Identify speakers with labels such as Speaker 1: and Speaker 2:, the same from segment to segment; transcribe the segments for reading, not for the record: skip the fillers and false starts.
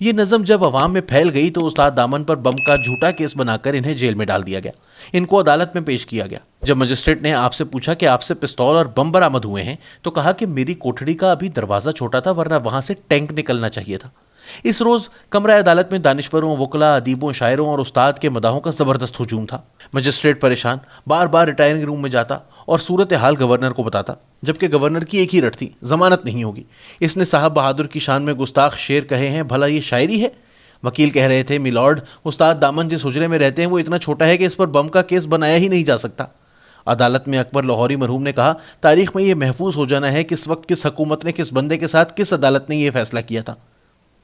Speaker 1: یہ نظم جب عوام میں پھیل گئی تو استاد دامن پر بم کا جھوٹا کیس بنا کر انہیں جیل میں ڈال دیا گیا. ان کو عدالت میں پیش کیا گیا. جب مجسٹریٹ نے آپ سے پوچھا کہ آپ سے پستول اور بم برآمد ہوئے ہیں تو کہا کہ میری کوٹڑی کا ابھی دروازہ چھوٹا تھا ورنہ وہاں سے ٹینک نکلنا چاہیے تھا. اس روز کمرہ عدالت میں دانشوروں، وکلا، ادیبوں، شاعروں اور استاد کے مداحوں کا زبردست ہجوم تھا. مجسٹریٹ پریشان بار بار ریٹائرنگ روم میں جاتا اور صورتحال گورنر کو بتاتا، جبکہ گورنر کی ایک ہی رٹ تھی، ضمانت نہیں ہوگی. اس نے صاحب بہادر کی شان میں گستاخ شعر کہے ہیں، بھلا یہ شاعری ہے؟ وکیل کہہ رہے تھے، میلارڈ، استاد دامن جس حجرے میں رہتے ہیں وہ اتنا چھوٹا ہے کہ اس پر بم کا کیس بنایا ہی نہیں جا سکتا. عدالت میں اکبر لاہوری مرحوم نے کہا، تاریخ میں یہ محفوظ ہو جانا ہے کس وقت کس حکومت نے کس بندے کے ساتھ کس عدالت نے یہ فیصلہ کیا تھا.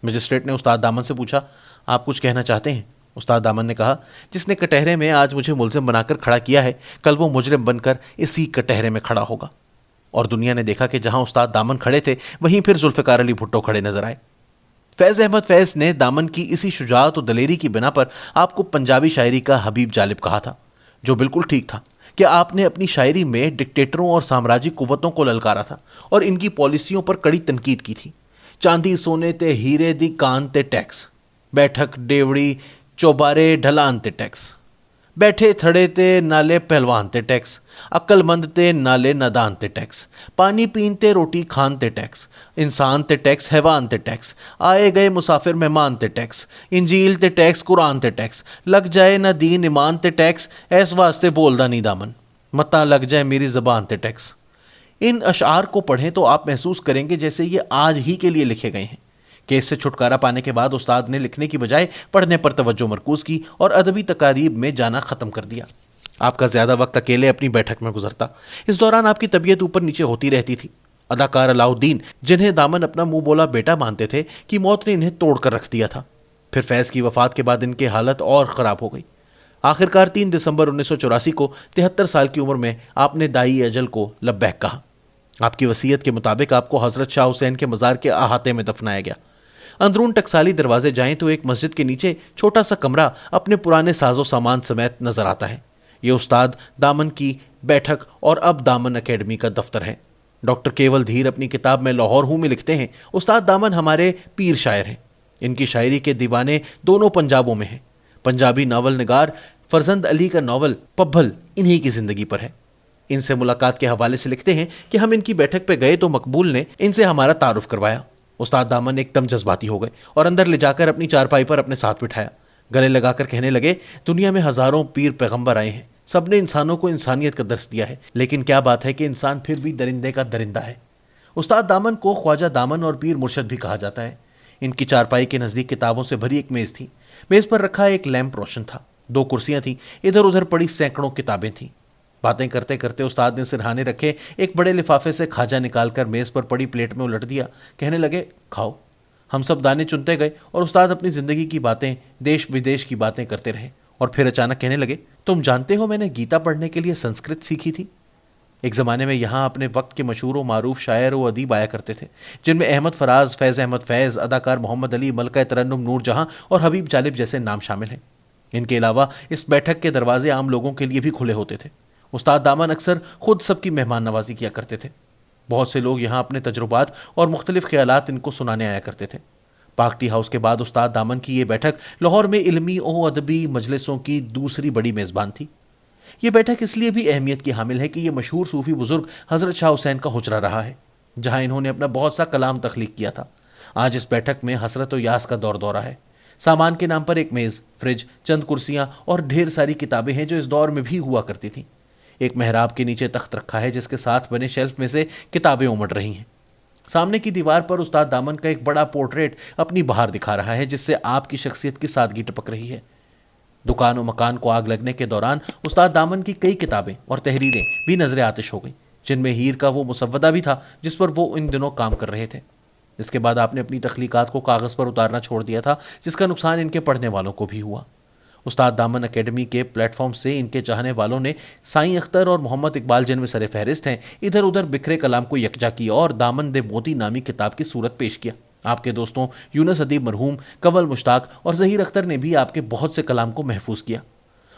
Speaker 1: مجسٹریٹ نے استاد دامن سے پوچھا، آپ کچھ کہنا چاہتے ہیں؟ استاد دامن نے کہا، جس نے کٹہرے میں آج مجھے ملزم بنا کر کھڑا کیا ہے کل وہ مجرم بن کر اسی کٹہرے میں کھڑا ہوگا. اور دنیا نے دیکھا کہ جہاں استاد دامن کھڑے تھے وہیں پھر ذوالفقار علی بھٹو کھڑے نظر آئے. فیض احمد فیض نے دامن کی اسی شجاعت و دلیری کی بنا پر آپ کو پنجابی شاعری کا حبیب جالب کہا تھا، جو بالکل ٹھیک تھا کہ آپ نے اپنی شاعری میں ڈکٹیٹروں اور سامراجی قوتوں کو للکارا تھا اور ان کی پالیسیوں پر کڑی تنقید کی تھی. چاندی سونے تے ہیرے دی کان تے ٹیکس، بیٹھک ڈیوڑی چوبارے ڈھلان تے ٹیکس، بیٹھے تھڑے تے نالے پہلوان تے ٹیکس، عقل مند تے نالے نادان تے ٹیکس، پانی پین تے روٹی کھان تے ٹیکس، انسان تے ٹیکس حیوان تے ٹیکس، آئے گئے مسافر مہمان تے ٹیکس، انجیل تے ٹیکس قرآن تے ٹیکس، لگ جائے نہ دین ایمان تے ٹیکس، ایس واسطے بولدا نہیں دامن، متا لگ جائے میری زبان تے ٹیکس. ان اشعار کو پڑھیں تو آپ محسوس کریں گے جیسے یہ آج ہی کے لیے لکھے گئے ہیں. کیس سے چھٹکارا پانے کے بعد استاد نے لکھنے کی بجائے پڑھنے پر توجہ مرکوز کی اور ادبی تقاریب میں جانا ختم کر دیا. آپ کا زیادہ وقت اکیلے اپنی بیٹھک میں گزرتا. اس دوران آپ کی طبیعت اوپر نیچے ہوتی رہتی تھی. اداکار علاؤالدین، جنہیں دامن اپنا منہ بولا بیٹا مانتے تھے، کی موت نے انہیں توڑ کر رکھ دیا تھا. پھر فیض کی وفات کے بعد ان کی حالت اور خراب ہو گئی. آخرکار 3 دسمبر 1984 کو 73 سال کی عمر میں آپ نے دائی اجل کو لبیک کہا. آپ کی وصیت کے مطابق آپ کو حضرت شاہ حسین کے مزار کے احاطے میں دفنایا گیا. اندرون ٹکسالی دروازے جائیں تو ایک مسجد کے نیچے چھوٹا سا کمرہ اپنے پرانے ساز و سامان سمیت نظر آتا ہے. یہ استاد دامن کی بیٹھک اور اب دامن اکیڈمی کا دفتر ہے. ڈاکٹر کیول دھیر اپنی کتاب میں لاہور ہوں میں لکھتے ہیں، استاد دامن ہمارے پیر شاعر ہیں. ان کی شاعری کے دیوانے دونوں پنجابوں میں ہیں. پنجابی ناول نگار فرزند علی کا ناول پبھل انہی کی زندگی پر ہے. ان سے ملاقات کے حوالے سے لکھتے ہیں کہ ہم ان کی بیٹھک پہ گئے تو مقبول نے ان سے ہمارا تعارف کروایا. استاد دامن ایک دم جذباتی ہو گئے اور اندر لے جا کر اپنی چارپائی پر اپنے ساتھ بٹھایا. گلے لگا کر کہنے لگے، دنیا میں ہزاروں پیر پیغمبر آئے ہیں، سب نے انسانوں کو انسانیت کا درس دیا ہے، لیکن کیا بات ہے کہ انسان پھر بھی درندے کا درندہ ہے. استاد دامن کو خواجہ دامن اور پیر مرشد بھی کہا جاتا ہے. ان کی چارپائی کے نزدیک کتابوں سے بھری ایک میز تھی. میز پر رکھا ایک لیمپ روشن تھا. 2 کرسیاں تھیں. ادھر ادھر پڑی سینکڑوں کتابیں تھیں. باتیں کرتے کرتے استاد نے سرہانے رکھے ایک بڑے لفافے سے کھاجا نکال کر میز پر پڑی پلیٹ میں الٹ دیا. کہنے لگے، کھاؤ. ہم سب دانے چنتے گئے اور استاد اپنی زندگی کی باتیں، دیش بدیش کی باتیں کرتے رہے. اور پھر اچانک کہنے لگے، تم جانتے ہو میں نے گیتا پڑھنے کے لیے سنسکرت سیکھی تھی. ایک زمانے میں یہاں اپنے وقت کے مشہور و معروف شاعر و ادیب آیا کرتے تھے، جن میں احمد فراز، فیض احمد فیض، اداکار محمد علی، ملکہ ترنم نور جہاں اور حبیب جالب جیسے نام شامل ہیں. ان کے علاوہ اس بیٹھک کے دروازے عام لوگوں کے لیے بھی کھلے ہوتے تھے. استاد دامن اکثر خود سب کی مہمان نوازی کیا کرتے تھے. بہت سے لوگ یہاں اپنے تجربات اور مختلف خیالات ان کو سنانے آیا کرتے تھے. پاک ٹی ہاؤس کے بعد استاد دامن کی یہ بیٹھک لاہور میں علمی و ادبی مجلسوں کی دوسری بڑی میزبان تھی. یہ بیٹھک اس لیے بھی اہمیت کی حامل ہے کہ یہ مشہور صوفی بزرگ حضرت شاہ حسین کا حجرہ رہا ہے، جہاں انہوں نے اپنا بہت سا کلام تخلیق کیا تھا. آج اس بیٹھک میں حسرت و یاس کا دور دورہ ہے. سامان کے نام پر ایک میز، فریج، چند کرسیاں اور ڈھیر ساری کتابیں ہیں جو اس دور میں بھی ہوا کرتی تھیں. ایک محراب کے نیچے تخت رکھا ہے جس کے ساتھ بنے شیلف میں سے کتابیں امڑ رہی ہیں. سامنے کی دیوار پر استاد دامن کا ایک بڑا پورٹریٹ اپنی بہار دکھا رہا ہے، جس سے آپ کی شخصیت کی سادگی ٹپک رہی ہے. دکان و مکان کو آگ لگنے کے دوران استاد دامن کی کئی کتابیں اور تحریریں بھی نظر آتش ہو گئیں، جن میں ہیر کا وہ مسودہ بھی تھا جس پر وہ ان دنوں کام کر رہے تھے. اس کے بعد آپ نے اپنی تخلیقات کو کاغذ پر اتارنا چھوڑ دیا تھا، جس کا نقصان ان کے پڑھنے والوں کو بھی ہوا. استاد دامن اکیڈمی کے پلیٹ فارم سے ان کے چاہنے والوں نے سائیں اختر اور محمد اقبال، جن میں سر فہرست ہیں، ادھر ادھر بکھرے کلام کو یکجا کیا اور دامن دے موتی نامی کتاب کی صورت پیش کیا. آپ کے دوستوں یونس ادیب مرحوم، کنول مشتاق اور ظہیر اختر نے بھی آپ کے بہت سے کلام کو محفوظ کیا.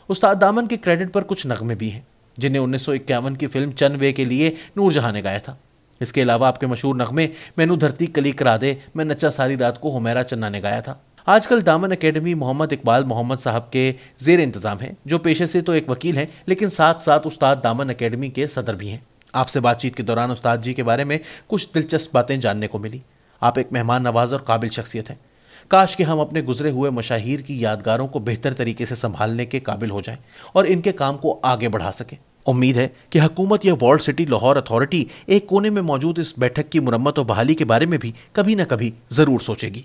Speaker 1: استاد دامن کے کریڈٹ پر کچھ نغمے بھی ہیں، جنہیں 1951 کی فلم چن وے کے لیے نور جہاں نے گایا تھا. اس کے علاوہ آپ کے مشہور نغمے مینو دھرتی کلی کرا دے، میں نچا ساری رات کو ہمیرا چنا نے گایا تھا۔ آج کل دامن اکیڈمی محمد اقبال محمد صاحب کے زیر انتظام ہے، جو پیشے سے تو ایک وکیل ہیں لیکن ساتھ ساتھ استاد دامن اکیڈمی کے صدر بھی ہیں۔ آپ سے بات چیت کے دوران استاد جی کے بارے میں کچھ دلچسپ باتیں جاننے کو ملی۔ آپ ایک مہمان نواز اور قابل شخصیت ہیں۔ کاش کہ ہم اپنے گزرے ہوئے مشاہیر کی یادگاروں کو بہتر طریقے سے سنبھالنے کے قابل ہو جائیں اور ان کے کام کو آگے بڑھا سکیں۔ امید ہے کہ حکومت یا وارلڈ سٹی لاہور اتھارٹی ایک کونے میں موجود اس بیٹھک کی مرمت و بحالی کے بارے میں بھی کبھی نہ کبھی ضرور سوچے گی۔